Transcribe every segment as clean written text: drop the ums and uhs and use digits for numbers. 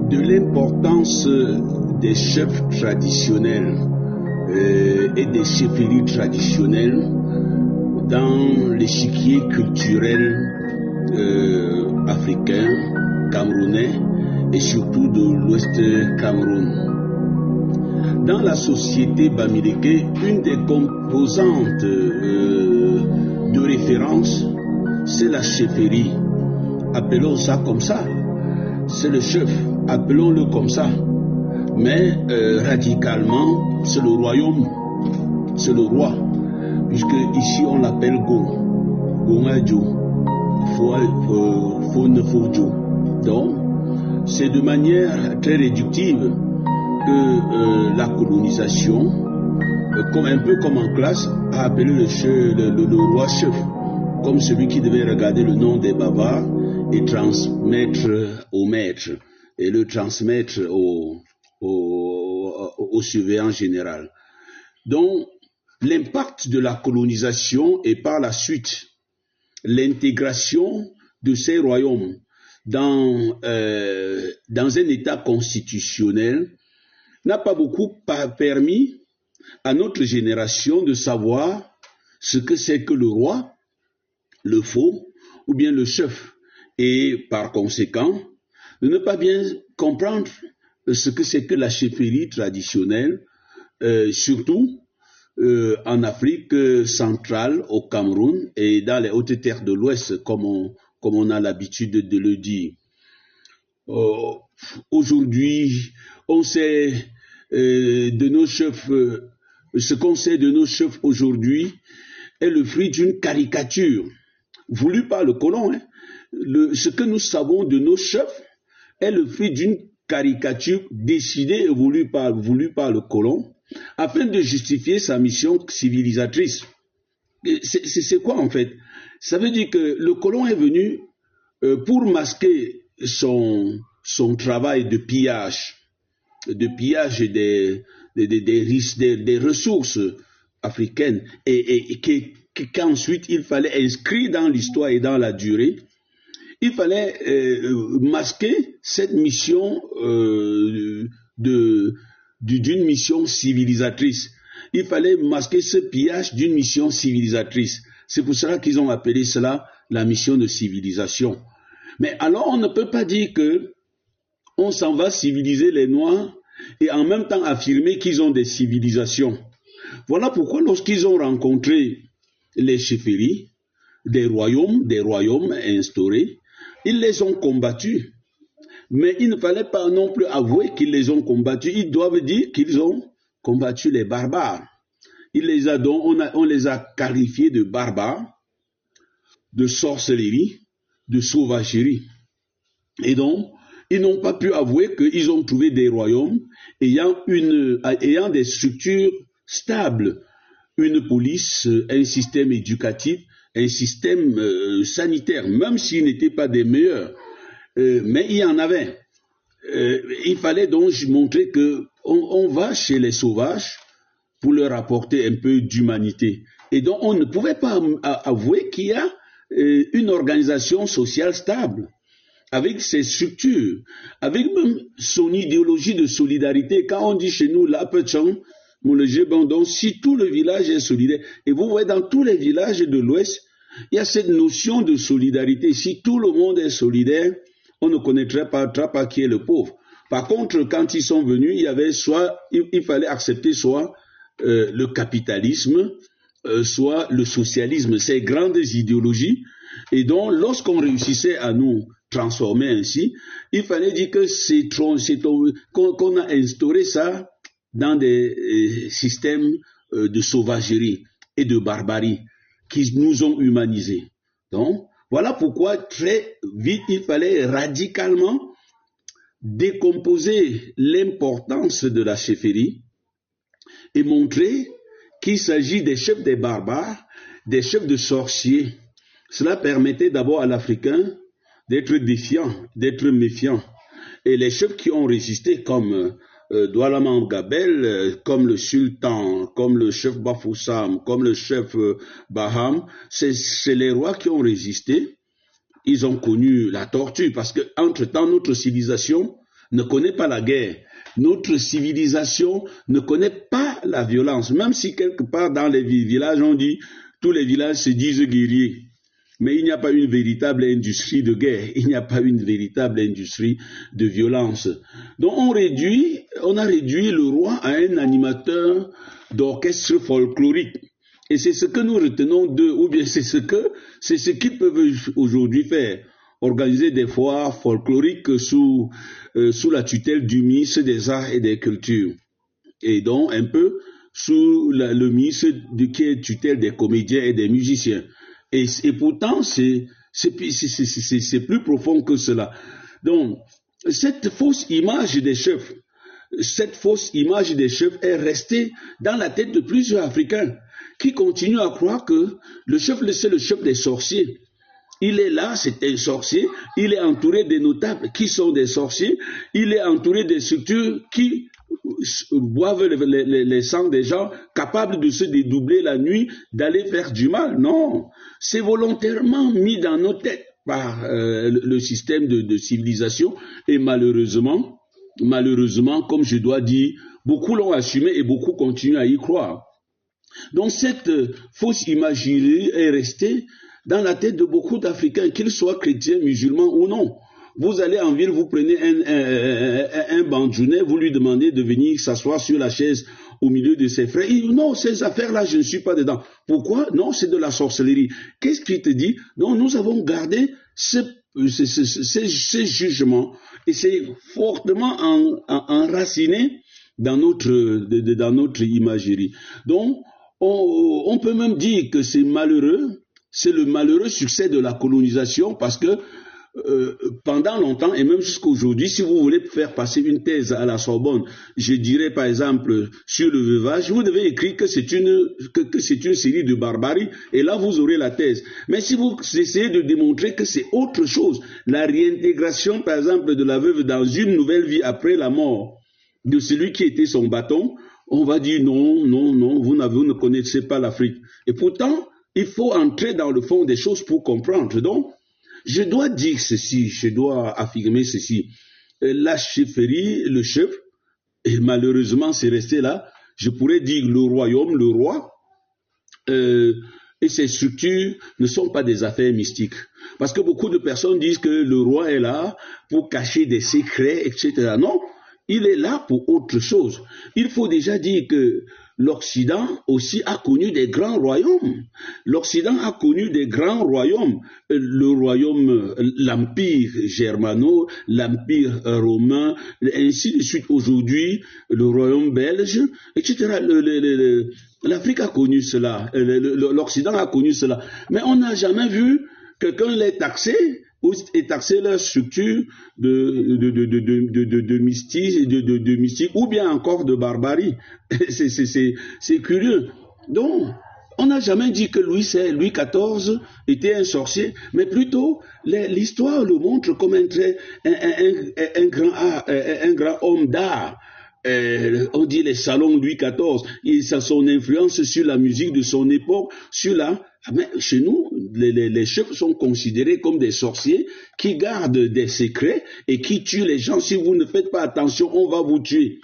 de l'importance des chefs traditionnels et des chefferies traditionnelles dans l'échiquier culturel africain, camerounais et surtout de l'Ouest Cameroun. Dans la société bamileke, une des composantes de référence, c'est la chefferie. Appelons ça comme ça. C'est le chef, appelons-le comme ça. Mais radicalement, c'est le royaume, c'est le roi. Puisque ici on l'appelle Go, Gongadjo, Fonefodjo. Donc, c'est de manière très réductive que la colonisation, un peu comme en classe, a appelé le roi chef, comme celui qui devait regarder le nom des bavards et transmettre au maître, et le transmettre au surveillant général. Donc, l'impact de la colonisation et par la suite l'intégration de ces royaumes dans un État constitutionnel n'a pas beaucoup permis à notre génération de savoir ce que c'est que le roi, le faux ou bien le chef, et par conséquent de ne pas bien comprendre ce que c'est que la chefferie traditionnelle, surtout en Afrique centrale, au Cameroun et dans les hautes terres de l'Ouest, comme on a l'habitude de le dire. Aujourd'hui, on sait de nos chefs, ce qu'on sait de nos chefs aujourd'hui est le fruit d'une caricature voulue par le colon. Ce que nous savons de nos chefs est le fruit d'une caricature décidée et voulue par le colon afin de justifier sa mission civilisatrice. C'est quoi en fait? Ça veut dire que le colon est venu pour masquer son travail de pillage des ressources africaines et qu'ensuite il fallait inscrire dans l'histoire et dans la durée. Il fallait masquer cette mission d'une mission civilisatrice. Il fallait masquer ce pillage d'une mission civilisatrice. C'est pour cela qu'ils ont appelé cela la mission de civilisation. Mais alors on ne peut pas dire que on s'en va civiliser les Noirs et en même temps affirmer qu'ils ont des civilisations. Voilà pourquoi lorsqu'ils ont rencontré les chefferies, des royaumes instaurés, ils les ont combattus. Mais il ne fallait pas non plus avouer qu'ils les ont combattus. Ils doivent dire qu'ils ont combattu les barbares. On les a qualifiés de barbares, de sorcellerie, de sauvagerie. Et donc, ils n'ont pas pu avouer qu'ils ont trouvé des royaumes ayant des structures stables, une police, un système éducatif, un système sanitaire, même s'ils n'étaient pas des meilleurs. Mais il y en avait. Il fallait donc montrer qu'on va chez les sauvages pour leur apporter un peu d'humanité. Et donc on ne pouvait pas avouer qu'il y a une organisation sociale stable, avec ses structures, avec même son idéologie de solidarité. Quand on dit chez nous, là, donc si tout le village est solidaire, et vous voyez dans tous les villages de l'Ouest, il y a cette notion de solidarité. Si tout le monde est solidaire, on ne connaîtrait pas qui est le pauvre. Par contre, quand ils sont venus, il fallait accepter soit le capitalisme, soit le socialisme, ces grandes idéologies. Et donc, lorsqu'on réussissait à nous transformer ainsi, il fallait dire que qu'on a instauré ça dans des systèmes de sauvagerie et de barbarie qui nous ont humanisés. Donc, voilà pourquoi très vite il fallait radicalement décomposer l'importance de la chefferie et montrer qu'il s'agit des chefs des barbares, des chefs de sorciers. Cela permettait d'abord à l'Africain d'être défiant, d'être méfiant. Et les chefs qui ont résisté comme Douala Mangabel, comme le sultan, comme le chef Bafoussam, comme le chef Baham, c'est les rois qui ont résisté. Ils ont connu la torture parce que entre-temps, notre civilisation ne connaît pas la guerre. Notre civilisation ne connaît pas la violence. Même si quelque part dans les villages, on dit, tous les villages se disent guerriers. Mais il n'y a pas une véritable industrie de guerre. Il n'y a pas une véritable industrie de violence. Donc on a réduit le roi à un animateur d'orchestre folklorique. Et c'est ce que nous retenons d'eux, ou bien c'est ce qu'ils peuvent aujourd'hui faire. Organiser des foires folkloriques sous la tutelle du ministre des Arts et des Cultures. Et donc un peu sous le ministre qui est tutelle des comédiens et des musiciens. Et pourtant, c'est plus profond que cela. Donc, cette fausse image des chefs est restée dans la tête de plusieurs Africains qui continuent à croire que le chef, c'est le chef des sorciers. Il est là, c'est un sorcier, il est entouré des notables qui sont des sorciers, il est entouré des structures qui boivent les sangs des gens, capables de se dédoubler la nuit, d'aller faire du mal. Non, c'est volontairement mis dans nos têtes par le système de civilisation et malheureusement, comme je dois dire, beaucoup l'ont assumé et beaucoup continuent à y croire. Donc cette fausse imagerie est restée dans la tête de beaucoup d'Africains, qu'ils soient chrétiens, musulmans ou non. Vous allez en ville, vous prenez un bandjounais, vous lui demandez de venir s'asseoir sur la chaise au milieu de ses frères. Il dit, non, ces affaires-là, je ne suis pas dedans. Pourquoi? Non, c'est de la sorcellerie. Qu'est-ce qu'il te dit? Non, nous avons gardé ces jugements et c'est fortement enraciné dans notre imagerie. Donc, on peut même dire que c'est malheureux. C'est le malheureux succès de la colonisation parce que pendant longtemps et même jusqu'à aujourd'hui, si vous voulez faire passer une thèse à la Sorbonne, je dirais par exemple sur le veuvage, vous devez écrire que c'est une série de barbarie et là vous aurez la thèse. Mais si vous essayez de démontrer que c'est autre chose, la réintégration par exemple de la veuve dans une nouvelle vie après la mort de celui qui était son bâton, on va dire non, vous ne connaissez pas l'Afrique. Et pourtant, il faut entrer dans le fond des choses pour comprendre. Donc, je dois dire ceci, je dois affirmer ceci. La chefferie, le chef, et malheureusement c'est resté là, je pourrais dire le royaume, le roi, et ses structures ne sont pas des affaires mystiques. Parce que beaucoup de personnes disent que le roi est là pour cacher des secrets, etc. Non, il est là pour autre chose. Il faut déjà dire que l'Occident aussi a connu des grands royaumes. L'Occident a connu des grands royaumes. Le royaume, l'empire germano, l'empire romain, ainsi de suite aujourd'hui, le royaume belge, etc. L'Afrique a connu cela, l'Occident a connu cela. Mais on n'a jamais vu quelqu'un les taxer ou taxer leur structure de mystique ou bien encore de barbarie. C'est curieux. Donc, on n'a jamais dit que Louis XIV était un sorcier, mais plutôt l'histoire le montre comme un grand homme d'art. On dit les salons Louis XIV, et ça a son influence sur la musique de son époque, mais chez nous, les chefs sont considérés comme des sorciers qui gardent des secrets et qui tuent les gens. Si vous ne faites pas attention, on va vous tuer.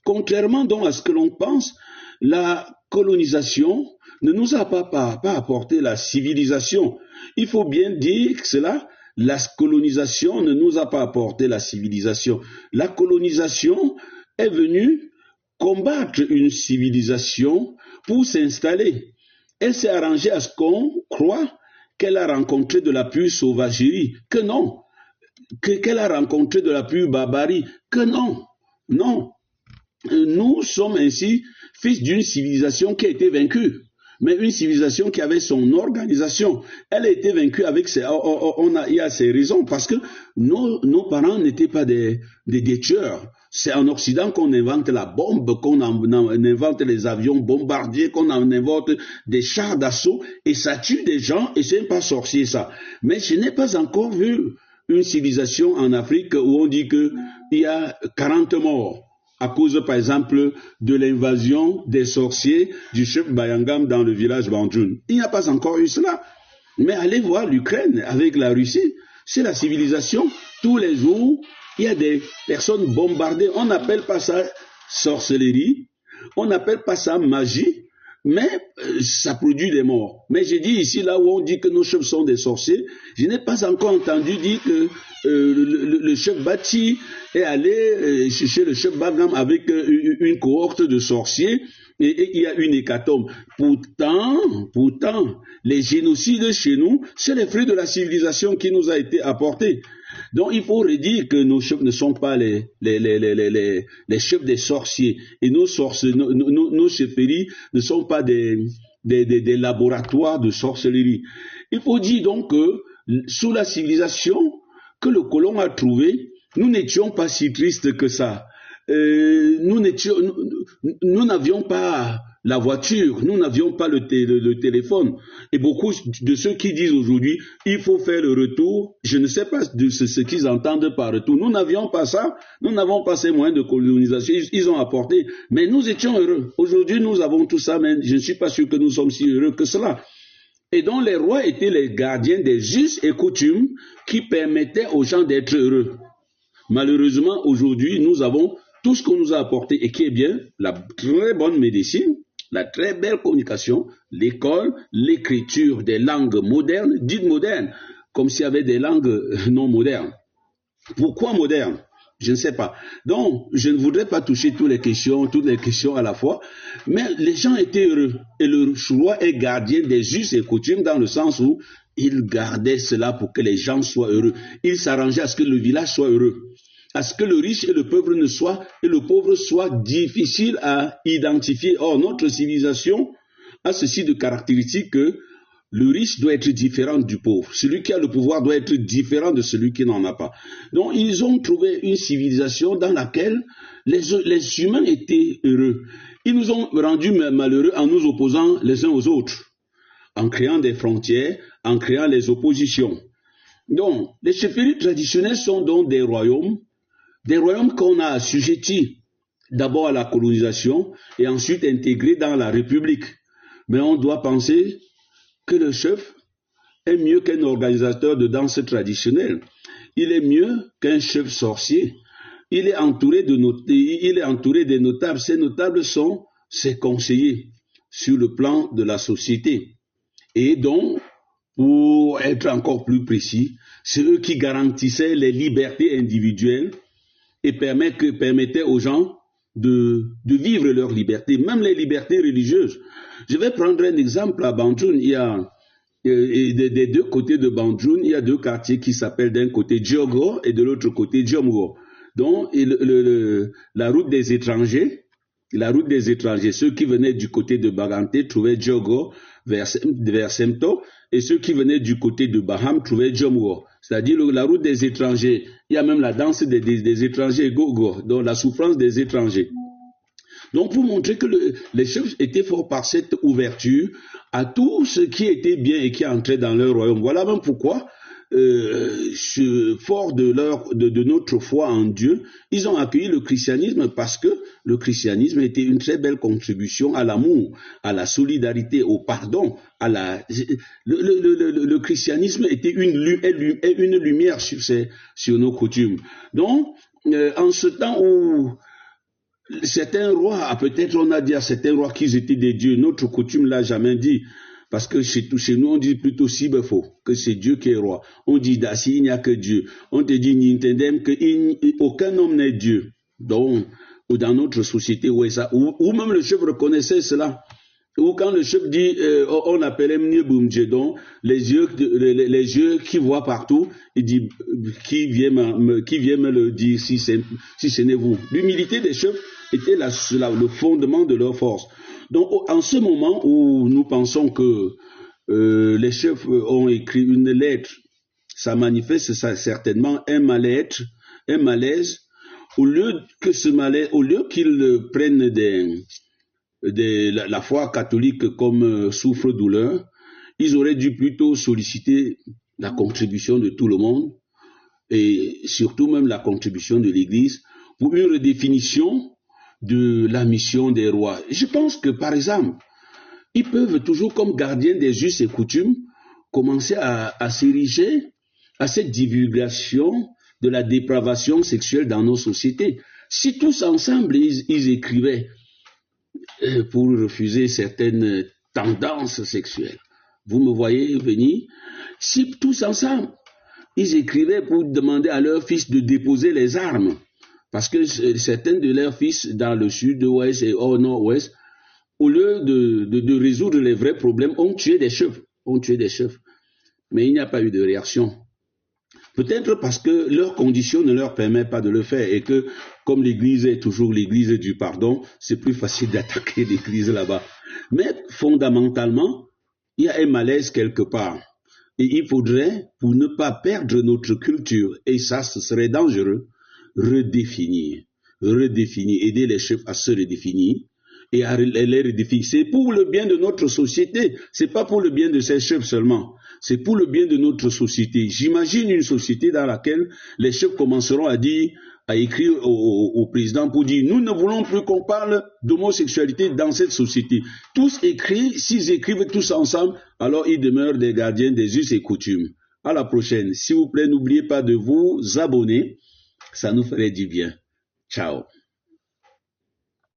Contrairement donc à ce que l'on pense, la colonisation ne nous a pas apporté la civilisation. Il faut bien dire que cela, la colonisation ne nous a pas apporté la civilisation. La colonisation est venue combattre une civilisation pour s'installer. Elle s'est arrangée à ce qu'on croit qu'elle a rencontré de la pure sauvagerie, que non, qu'elle a rencontré de la pure barbarie, que non, non. Nous sommes ainsi fils d'une civilisation qui a été vaincue, mais une civilisation qui avait son organisation. Elle a été vaincue avec il y a ses raisons, parce que nos parents n'étaient pas des tueurs. C'est en Occident qu'on invente la bombe, qu'on invente les avions bombardiers, qu'on invente des chars d'assaut, et ça tue des gens, et c'est pas sorcier ça. Mais je n'ai pas encore vu une civilisation en Afrique où on dit qu'il y a 40 morts à cause, par exemple, de l'invasion des sorciers du chef Bayangam dans le village Bandjoun. Il n'y a pas encore eu cela. Mais allez voir l'Ukraine avec la Russie. C'est la civilisation. Tous les jours, il y a des personnes bombardées. On n'appelle pas ça sorcellerie, on n'appelle pas ça magie, mais ça produit des morts. Mais j'ai dit ici, là où on dit que nos chefs sont des sorciers, je n'ai pas encore entendu dire que le chef Bati est allé chez le chef Bagam avec une cohorte de sorciers et il y a une hécatombe. Pourtant, les génocides chez nous, c'est les fruits de la civilisation qui nous a été apportés. Donc il faut redire que nos chefs ne sont pas les chefs des sorciers et nos chefferies ne sont pas des laboratoires de sorcellerie. Il faut dire donc que sous la civilisation que le colon a trouvée, nous n'étions pas si tristes que ça. Nous n'avions pas la voiture, nous n'avions pas le téléphone. Et beaucoup de ceux qui disent aujourd'hui, il faut faire le retour, je ne sais pas de ce qu'ils entendent par retour. Nous n'avions pas ça, nous n'avons pas ces moyens de colonisation, ils ont apporté, mais nous étions heureux. Aujourd'hui, nous avons tout ça, mais je ne suis pas sûr que nous sommes si heureux que cela. Et donc les rois étaient les gardiens des us et coutumes qui permettaient aux gens d'être heureux. Malheureusement, aujourd'hui, nous avons tout ce qu'on nous a apporté et qui est bien, la très bonne médecine, la très belle communication, l'école, l'écriture des langues modernes, dites modernes, comme s'il y avait des langues non modernes. Pourquoi modernes? Je ne sais pas. Donc, je ne voudrais pas toucher toutes les questions à la fois, mais les gens étaient heureux. Et le roi est gardien des us et coutumes dans le sens où il gardait cela pour que les gens soient heureux. Il s'arrangeait à ce que le village soit heureux, à ce que le riche et le pauvre soient difficiles à identifier. Or, notre civilisation a ceci de caractéristique que le riche doit être différent du pauvre. Celui qui a le pouvoir doit être différent de celui qui n'en a pas. Donc, ils ont trouvé une civilisation dans laquelle les humains étaient heureux. Ils nous ont rendus malheureux en nous opposant les uns aux autres, en créant des frontières, en créant les oppositions. Donc, les chefferies traditionnelles sont donc des royaumes qu'on a assujettis d'abord à la colonisation et ensuite intégrés dans la République. Mais on doit penser que le chef est mieux qu'un organisateur de danse traditionnelle. Il est mieux qu'un chef sorcier. Il est entouré des notables. Ces notables sont ses conseillers sur le plan de la société. Et donc, pour être encore plus précis, c'est eux qui garantissaient les libertés individuelles et permettaient aux gens de vivre leur liberté, même les libertés religieuses. Je vais prendre un exemple à Banjul. Il y a des deux côtés de Banjul, il y a deux quartiers qui s'appellent d'un côté Diogo et de l'autre côté Djomgo. Donc la route des étrangers, ceux qui venaient du côté de Bagante trouvaient Diogo vers Semto, et ceux qui venaient du côté de Baham trouvaient Djomgo. C'est-à-dire la route des étrangers. Il y a même la danse des étrangers, Gogo, donc la souffrance des étrangers. Donc pour montrer que les chefs étaient forts par cette ouverture à tout ce qui était bien et qui entrait dans leur royaume. Voilà même pourquoi, fort de notre foi en Dieu, ils ont accueilli le christianisme parce que le christianisme était une très belle contribution à l'amour, à la solidarité, au pardon, le christianisme était une lumière sur nos coutumes. Donc, en ce temps où certains rois, peut-être on a dit à certains rois qu'ils étaient des dieux, notre coutume l'a jamais dit. Parce que chez nous, on dit plutôt Sibefo, que c'est Dieu qui est roi. On dit Dassi, il n'y a que Dieu. On te dit Nintendem, qu'aucun homme n'est Dieu. Donc, ou dans notre société, où même le chef reconnaissait cela. Ou quand le chef dit, on appelait Mnieboumdje, donc les yeux qui voient partout, il dit, qui vient me le dire si ce n'est vous. L'humilité des chefs était le fondement de leur force. Donc, en ce moment où nous pensons que les chefs ont écrit une lettre, ça manifeste certainement un mal-être, un malaise. Au lieu qu'ils prennent la foi catholique comme souffre-douleur, ils auraient dû plutôt solliciter la contribution de tout le monde et surtout même la contribution de l'Église pour une redéfinition de la mission des rois. Je pense que, par exemple, ils peuvent toujours, comme gardiens des us et coutumes, commencer à s'ériger à cette divulgation de la dépravation sexuelle dans nos sociétés. Si tous ensemble, ils écrivaient pour refuser certaines tendances sexuelles, vous me voyez venir, si tous ensemble, ils écrivaient pour demander à leurs fils de déposer les armes, parce que certains de leurs fils dans le sud-ouest et au nord-ouest, au lieu de résoudre les vrais problèmes, ont tué des chefs. Mais il n'y a pas eu de réaction. Peut-être parce que leurs conditions ne leur permettent pas de le faire et que, comme l'Église est toujours l'Église du pardon, c'est plus facile d'attaquer l'Église là-bas. Mais fondamentalement, il y a un malaise quelque part. Et il faudrait, pour ne pas perdre notre culture, et ça, ce serait dangereux, redéfinir, aider les chefs à se redéfinir et à les redéfinir. C'est pour le bien de notre société, c'est pas pour le bien de ces chefs seulement, c'est pour le bien de notre société. J'imagine une société dans laquelle les chefs commenceront à écrire au président pour dire nous ne voulons plus qu'on parle d'homosexualité dans cette société. Tous écrivent, s'ils écrivent tous ensemble, alors ils demeurent des gardiens des us et coutumes. À la prochaine. S'il vous plaît, n'oubliez pas de vous abonner. Ça nous ferait du bien. Ciao.